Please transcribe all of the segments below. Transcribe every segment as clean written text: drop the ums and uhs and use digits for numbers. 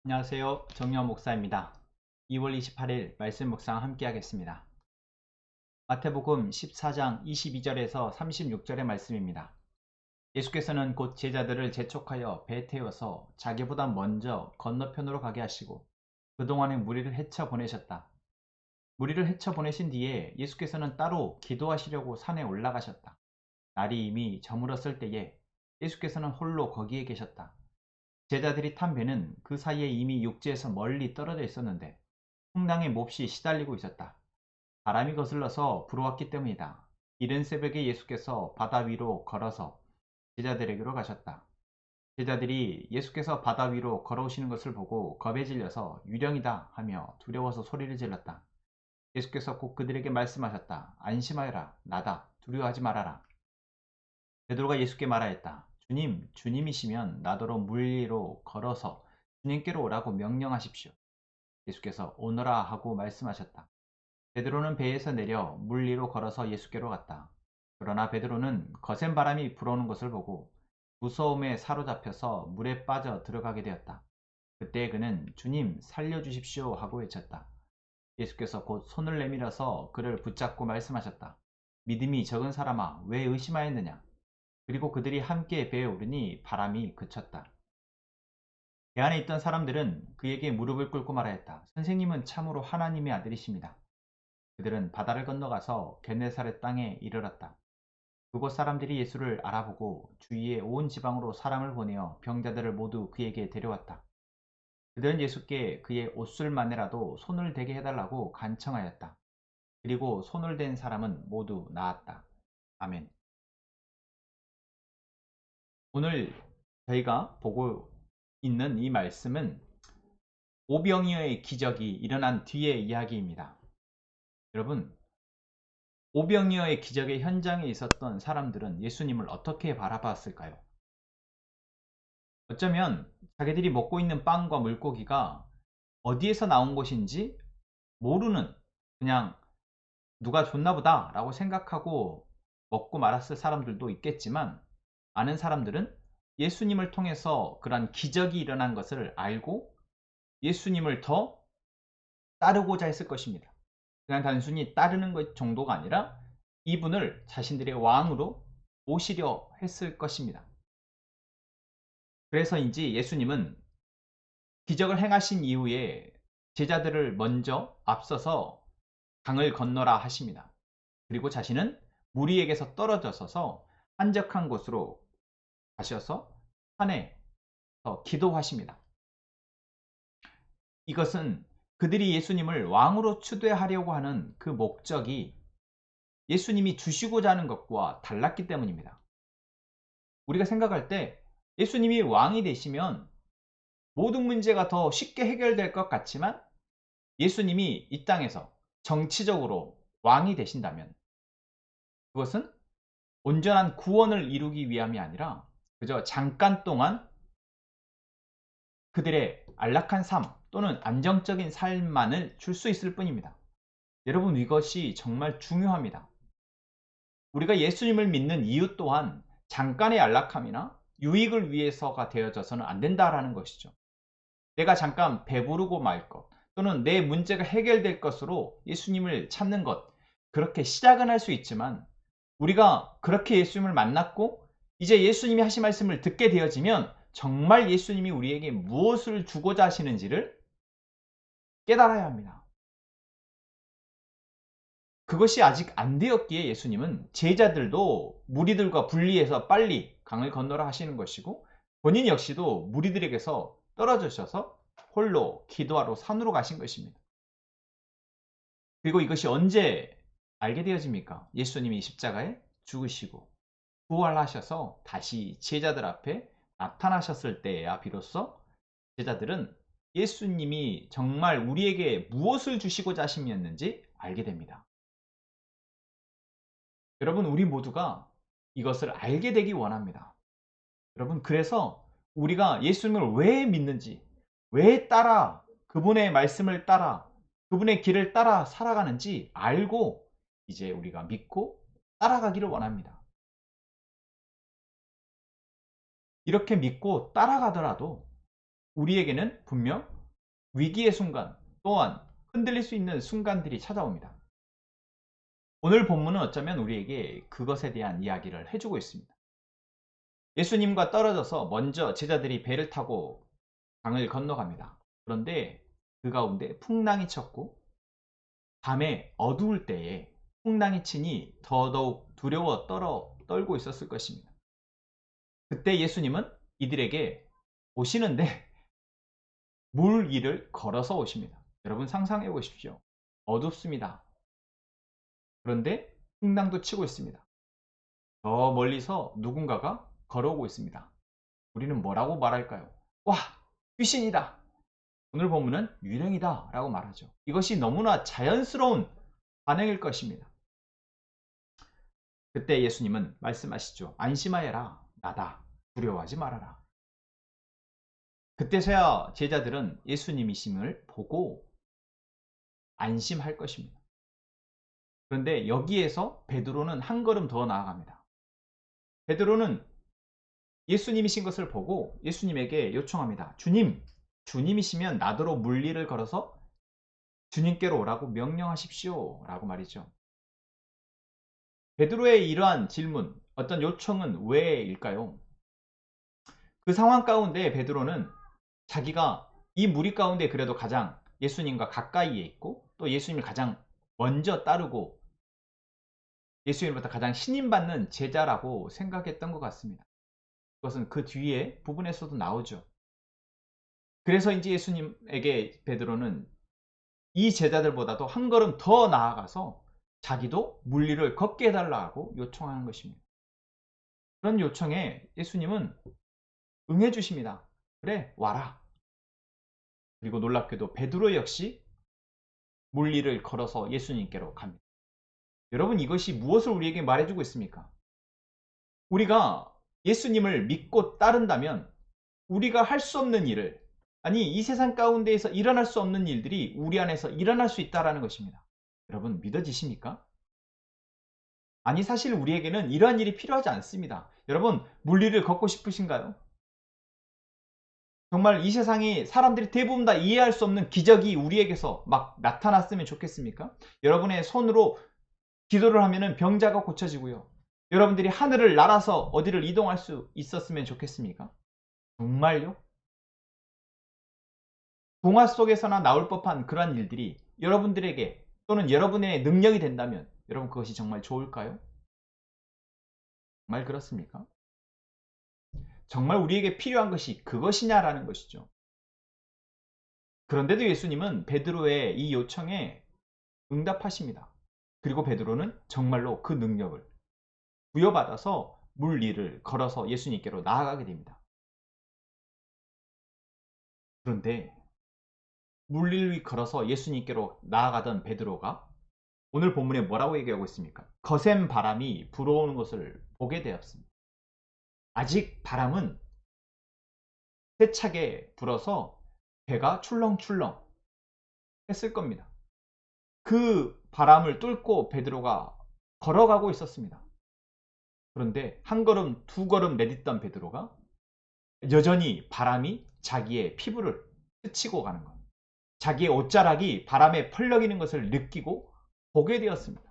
안녕하세요. 정유환 목사입니다. 2월 28일 말씀 묵상 함께 하겠습니다. 마태복음 14장 22절에서 36절의 말씀입니다. 예수께서는 곧 제자들을 재촉하여 배에 태워서 자기보다 먼저 건너편으로 가게 하시고 그동안에 무리를 헤쳐 보내셨다. 무리를 헤쳐 보내신 뒤에 예수께서는 따로 기도하시려고 산에 올라가셨다. 날이 이미 저물었을 때에 예수께서는 홀로 거기에 계셨다. 제자들이 탄 배는 그 사이에 이미 육지에서 멀리 떨어져 있었는데 풍랑에 몹시 시달리고 있었다. 바람이 거슬러서 불어왔기 때문이다. 이른 새벽에 예수께서 바다 위로 걸어서 제자들에게로 가셨다. 제자들이 예수께서 바다 위로 걸어오시는 것을 보고 겁에 질려서 유령이다 하며 두려워서 소리를 질렀다. 예수께서 곧 그들에게 말씀하셨다. 안심하여라. 나다. 두려워하지 말아라. 베드로가 예수께 말하였다. 주님, 주님이시면 나더러 물 위로 걸어서 주님께로 오라고 명령하십시오. 예수께서 오너라 하고 말씀하셨다. 베드로는 배에서 내려 물 위로 걸어서 예수께로 갔다. 그러나 베드로는 거센 바람이 불어오는 것을 보고 무서움에 사로잡혀서 물에 빠져 들어가게 되었다. 그때 그는 주님 살려주십시오 하고 외쳤다. 예수께서 곧 손을 내밀어서 그를 붙잡고 말씀하셨다. 믿음이 적은 사람아, 왜 의심하였느냐? 그리고 그들이 함께 배에 오르니 바람이 그쳤다. 배 안에 있던 사람들은 그에게 무릎을 꿇고 말하였다. 선생님은 참으로 하나님의 아들이십니다. 그들은 바다를 건너가서 게네사렛 땅에 이르렀다. 그곳 사람들이 예수를 알아보고 주위의 온 지방으로 사람을 보내어 병자들을 모두 그에게 데려왔다. 그들은 예수께 그의 옷술만이라도 손을 대게 해달라고 간청하였다. 그리고 손을 댄 사람은 모두 나았다. 아멘. 오늘 저희가 보고 있는 이 말씀은 오병이어의 기적이 일어난 뒤의 이야기입니다. 여러분, 오병이어의 기적의 현장에 있었던 사람들은 예수님을 어떻게 바라봤을까요? 어쩌면 자기들이 먹고 있는 빵과 물고기가 어디에서 나온 것인지 모르는, 그냥 누가 줬나 보다 라고 생각하고 먹고 말았을 사람들도 있겠지만, 아는 사람들은 예수님을 통해서 그런 기적이 일어난 것을 알고 예수님을 더 따르고자 했을 것입니다. 그냥 단순히 따르는 것 정도가 아니라 이분을 자신들의 왕으로 모시려 했을 것입니다. 그래서인지 예수님은 기적을 행하신 이후에 제자들을 먼저 앞서서 강을 건너라 하십니다. 그리고 자신은 무리에게서 떨어져 서서 한적한 곳으로 가셔서 산에서 기도하십니다. 이것은 그들이 예수님을 왕으로 추대하려고 하는 그 목적이 예수님이 주시고자 하는 것과 달랐기 때문입니다. 우리가 생각할 때 예수님이 왕이 되시면 모든 문제가 더 쉽게 해결될 것 같지만, 예수님이 이 땅에서 정치적으로 왕이 되신다면 그것은 온전한 구원을 이루기 위함이 아니라 그저 잠깐 동안 그들의 안락한 삶 또는 안정적인 삶만을 줄 수 있을 뿐입니다. 여러분, 이것이 정말 중요합니다. 우리가 예수님을 믿는 이유 또한 잠깐의 안락함이나 유익을 위해서가 되어져서는 안 된다라는 것이죠. 내가 잠깐 배부르고 말 것, 또는 내 문제가 해결될 것으로 예수님을 찾는 것, 그렇게 시작은 할 수 있지만, 우리가 그렇게 예수님을 만났고 이제 예수님이 하신 말씀을 듣게 되어지면 정말 예수님이 우리에게 무엇을 주고자 하시는지를 깨달아야 합니다. 그것이 아직 안 되었기에 예수님은 제자들도 무리들과 분리해서 빨리 강을 건너라 하시는 것이고, 본인 역시도 무리들에게서 떨어지셔서 홀로 기도하러 산으로 가신 것입니다. 그리고 이것이 언제 알게 되어집니까? 예수님이 십자가에 죽으시고 부활하셔서 다시 제자들 앞에 나타나셨을 때야 비로소 제자들은 예수님이 정말 우리에게 무엇을 주시고자 하심이었는지 알게 됩니다. 여러분, 우리 모두가 이것을 알게 되기 원합니다. 여러분, 그래서 우리가 예수님을 왜 믿는지, 왜 따라 그분의 말씀을 따라 그분의 길을 따라 살아가는지 알고 이제 우리가 믿고 따라가기를 원합니다. 이렇게 믿고 따라가더라도 우리에게는 분명 위기의 순간 또한 흔들릴 수 있는 순간들이 찾아옵니다. 오늘 본문은 어쩌면 우리에게 그것에 대한 이야기를 해주고 있습니다. 예수님과 떨어져서 먼저 제자들이 배를 타고 강을 건너갑니다. 그런데 그 가운데 풍랑이 쳤고 밤에 어두울 때에 풍랑이 치니 더더욱 두려워 떨고 있었을 것입니다. 그때 예수님은 이들에게 오시는데 물 위를 걸어서 오십니다. 여러분 상상해 보십시오. 어둡습니다. 그런데 풍랑도 치고 있습니다. 저 멀리서 누군가가 걸어오고 있습니다. 우리는 뭐라고 말할까요? 와, 귀신이다. 오늘 본문은 유령이다 라고 말하죠. 이것이 너무나 자연스러운 반응일 것입니다. 그때 예수님은 말씀하시죠. 안심하여라. 나다. 두려워하지 말아라. 그때서야 제자들은 예수님이심을 보고 안심할 것입니다. 그런데 여기에서 베드로는 한 걸음 더 나아갑니다. 베드로는 예수님이신 것을 보고 예수님에게 요청합니다. 주님이시면 나더러 물리를 걸어서 주님께로 오라고 명령하십시오 라고 말이죠. 베드로의 이러한 질문, 어떤 요청은 왜일까요? 그 상황 가운데 베드로는 자기가 이 무리 가운데 그래도 가장 예수님과 가까이에 있고 또 예수님을 가장 먼저 따르고 예수님보다 가장 신임받는 제자라고 생각했던 것 같습니다. 그것은 그 뒤에 부분에서도 나오죠. 그래서 이제 예수님에게 베드로는 이 제자들보다도 한 걸음 더 나아가서 자기도 물리를 걷게 해달라고 요청하는 것입니다. 그런 요청에 예수님은 응해 주십니다. 그래, 와라. 그리고 놀랍게도 베드로 역시 물리를 걸어서 예수님께로 갑니다. 여러분, 이것이 무엇을 우리에게 말해주고 있습니까? 우리가 예수님을 믿고 따른다면 우리가 할 수 없는 일을, 아니 이 세상 가운데에서 일어날 수 없는 일들이 우리 안에서 일어날 수 있다는 것입니다. 여러분, 믿어지십니까? 아니, 사실 우리에게는 이러한 일이 필요하지 않습니다. 여러분, 물리를 걷고 싶으신가요? 정말 이 세상이 사람들이 대부분 다 이해할 수 없는 기적이 우리에게서 막 나타났으면 좋겠습니까? 여러분의 손으로 기도를 하면 병자가 고쳐지고요. 여러분들이 하늘을 날아서 어디를 이동할 수 있었으면 좋겠습니까? 정말요? 동화 속에서나 나올 법한 그러한 일들이 여러분들에게 또는 여러분의 능력이 된다면 여러분, 그것이 정말 좋을까요? 정말 그렇습니까? 정말 우리에게 필요한 것이 그것이냐라는 것이죠. 그런데도 예수님은 베드로의 이 요청에 응답하십니다. 그리고 베드로는 정말로 그 능력을 부여받아서 물 위를 걸어서 예수님께로 나아가게 됩니다. 그런데 물 위를 걸어서 예수님께로 나아가던 베드로가 오늘 본문에 뭐라고 얘기하고 있습니까? 거센 바람이 불어오는 것을 보게 되었습니다. 아직 바람은 세차게 불어서 배가 출렁출렁 했을 겁니다. 그 바람을 뚫고 베드로가 걸어가고 있었습니다. 그런데 한 걸음 두 걸음 내딛던 베드로가 여전히 바람이 자기의 피부를 스치고 가는 것, 자기의 옷자락이 바람에 펄럭이는 것을 느끼고 보게 되었습니다.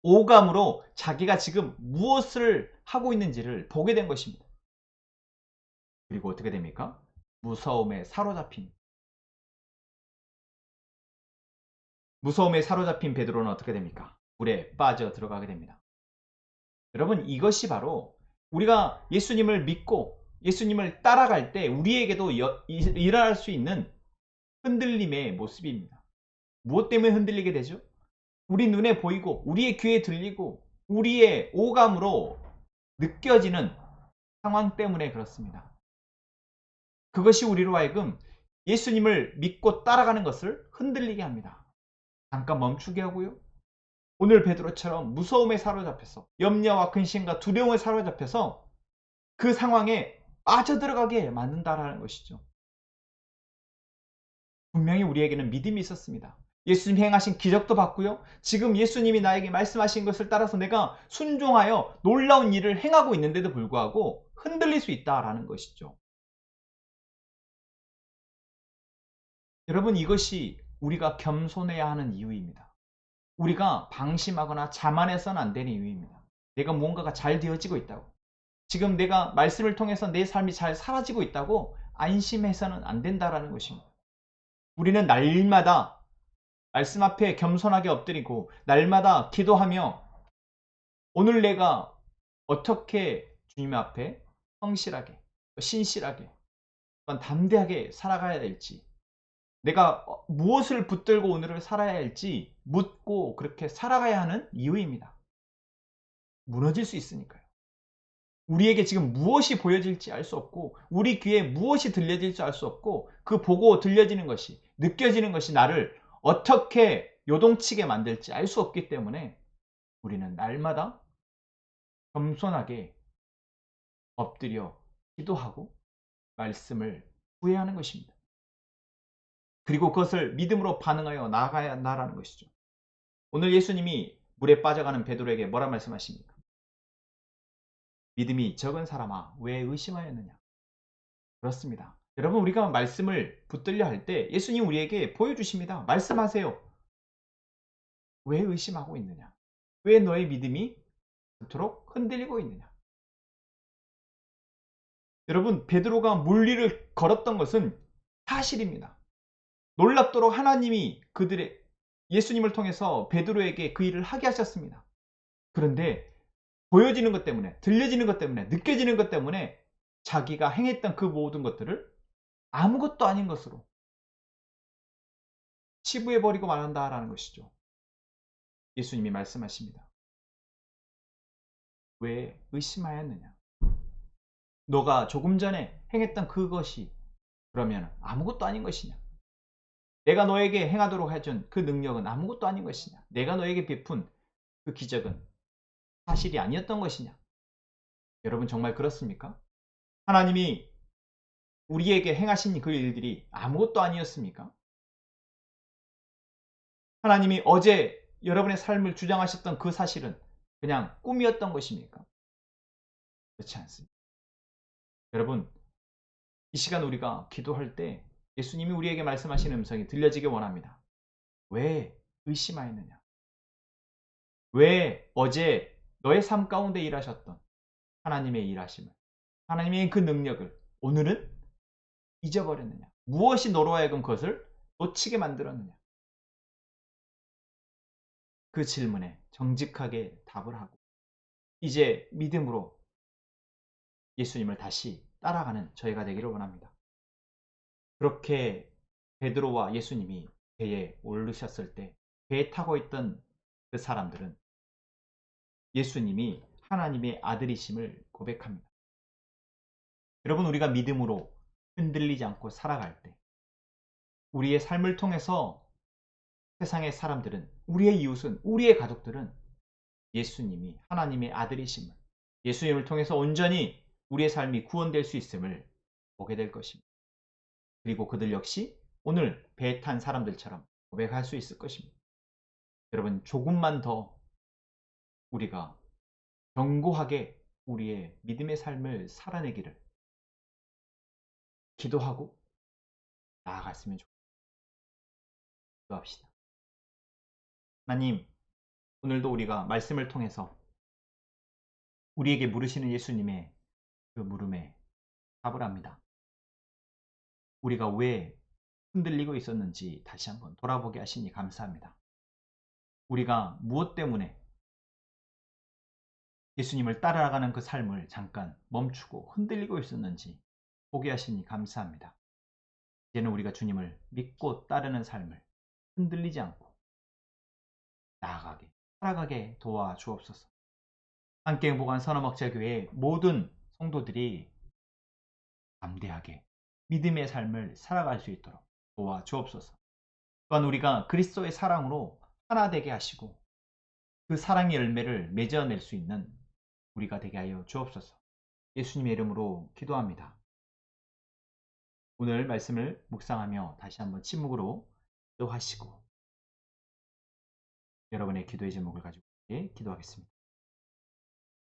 오감으로 자기가 지금 무엇을 하고 있는지를 보게 된 것입니다. 그리고 어떻게 됩니까? 무서움에 사로잡힌 베드로는 어떻게 됩니까? 물에 빠져 들어가게 됩니다. 여러분, 이것이 바로 우리가 예수님을 믿고 예수님을 따라갈 때 우리에게도 일어날 수 있는 흔들림의 모습입니다. 무엇 때문에 흔들리게 되죠? 우리 눈에 보이고 우리의 귀에 들리고 우리의 오감으로 느껴지는 상황 때문에 그렇습니다. 그것이 우리로 하여금 예수님을 믿고 따라가는 것을 흔들리게 합니다. 잠깐 멈추게 하고요. 오늘 베드로처럼 무서움에 사로잡혀서 염려와 근심과 두려움에 사로잡혀서 그 상황에 빠져들어가게 만든다라는 것이죠. 분명히 우리에게는 믿음이 있었습니다. 예수님이 행하신 기적도 봤고요. 지금 예수님이 나에게 말씀하신 것을 따라서 내가 순종하여 놀라운 일을 행하고 있는데도 불구하고 흔들릴 수 있다라는 것이죠. 여러분, 이것이 우리가 겸손해야 하는 이유입니다. 우리가 방심하거나 자만해서는 안 되는 이유입니다. 내가 무언가가 잘 되어지고 있다고, 지금 내가 말씀을 통해서 내 삶이 잘 사라지고 있다고 안심해서는 안 된다라는 것입니다. 우리는 날마다 말씀 앞에 겸손하게 엎드리고 날마다 기도하며 오늘 내가 어떻게 주님 앞에 성실하게, 신실하게, 담대하게 살아가야 될지, 내가 무엇을 붙들고 오늘을 살아야 할지 묻고 그렇게 살아가야 하는 이유입니다. 무너질 수 있으니까요. 우리에게 지금 무엇이 보여질지 알 수 없고 우리 귀에 무엇이 들려질지 알 수 없고 그 보고 들려지는 것이, 느껴지는 것이 나를 어떻게 요동치게 만들지 알 수 없기 때문에 우리는 날마다 겸손하게 엎드려 기도하고 말씀을 구해야 하는 것입니다. 그리고 그것을 믿음으로 반응하여 나아가야 한다는 것이죠. 오늘 예수님이 물에 빠져가는 베드로에게 뭐라 말씀하십니까? 믿음이 적은 사람아, 왜 의심하였느냐? 그렇습니다. 여러분, 우리가 말씀을 붙들려 할 때 예수님 우리에게 보여주십니다. 말씀하세요. 왜 의심하고 있느냐? 왜 너의 믿음이 그토록 흔들리고 있느냐? 여러분, 베드로가 물 위를 걸었던 것은 사실입니다. 놀랍도록 하나님이 예수님을 통해서 베드로에게 그 일을 하게 하셨습니다. 그런데 보여지는 것 때문에, 들려지는 것 때문에, 느껴지는 것 때문에 자기가 행했던 그 모든 것들을 아무것도 아닌 것으로 치부해버리고 말한다라는 것이죠. 예수님이 말씀하십니다. 왜 의심하였느냐? 너가 조금 전에 행했던 그것이 그러면 아무것도 아닌 것이냐? 내가 너에게 행하도록 해준 그 능력은 아무것도 아닌 것이냐? 내가 너에게 베푼 그 기적은 사실이 아니었던 것이냐? 여러분, 정말 그렇습니까? 하나님이 우리에게 행하신 그 일들이 아무것도 아니었습니까? 하나님이 어제 여러분의 삶을 주장하셨던 그 사실은 그냥 꿈이었던 것입니까? 그렇지 않습니다. 여러분, 이 시간 우리가 기도할 때 예수님이 우리에게 말씀하시는 음성이 들려지길 원합니다. 왜 의심하였느냐? 왜 어제 너의 삶 가운데 일하셨던 하나님의 일하심을, 하나님의 그 능력을 오늘은 잊어버렸느냐? 무엇이 너로 하여금 그것을 놓치게 만들었느냐? 그 질문에 정직하게 답을 하고 이제 믿음으로 예수님을 다시 따라가는 저희가 되기를 원합니다. 그렇게 베드로와 예수님이 배에 오르셨을 때 배에 타고 있던 그 사람들은 예수님이 하나님의 아들이심을 고백합니다. 여러분, 우리가 믿음으로 흔들리지 않고 살아갈 때 우리의 삶을 통해서 세상의 사람들은, 우리의 이웃은, 우리의 가족들은 예수님이 하나님의 아들이심을, 예수님을 통해서 온전히 우리의 삶이 구원될 수 있음을 보게 될 것입니다. 그리고 그들 역시 오늘 배에 탄 사람들처럼 고백할 수 있을 것입니다. 여러분, 조금만 더 우리가 견고하게 우리의 믿음의 삶을 살아내기를 기도하고 나아갔으면 좋겠습니다. 기도합시다. 하나님, 오늘도 우리가 말씀을 통해서 우리에게 물으시는 예수님의 그 물음에 답을 합니다. 우리가 왜 흔들리고 있었는지 다시 한번 돌아보게 하시니 감사합니다. 우리가 무엇 때문에 예수님을 따라가는 그 삶을 잠깐 멈추고 흔들리고 있었는지 보게 하시니 감사합니다. 이제는 우리가 주님을 믿고 따르는 삶을 흔들리지 않고 나아가게, 살아가게 도와주옵소서. 함께 행복한 선화목자교회의 모든 성도들이 담대하게 믿음의 삶을 살아갈 수 있도록 도와주옵소서. 또한 우리가 그리스도의 사랑으로 하나 되게 하시고 그 사랑의 열매를 맺어낼 수 있는 우리가 되게 하여 주옵소서. 예수님의 이름으로 기도합니다. 오늘 말씀을 묵상하며 다시 한번 침묵으로 기도하시고 여러분의 기도의 제목을 가지고 기도하겠습니다.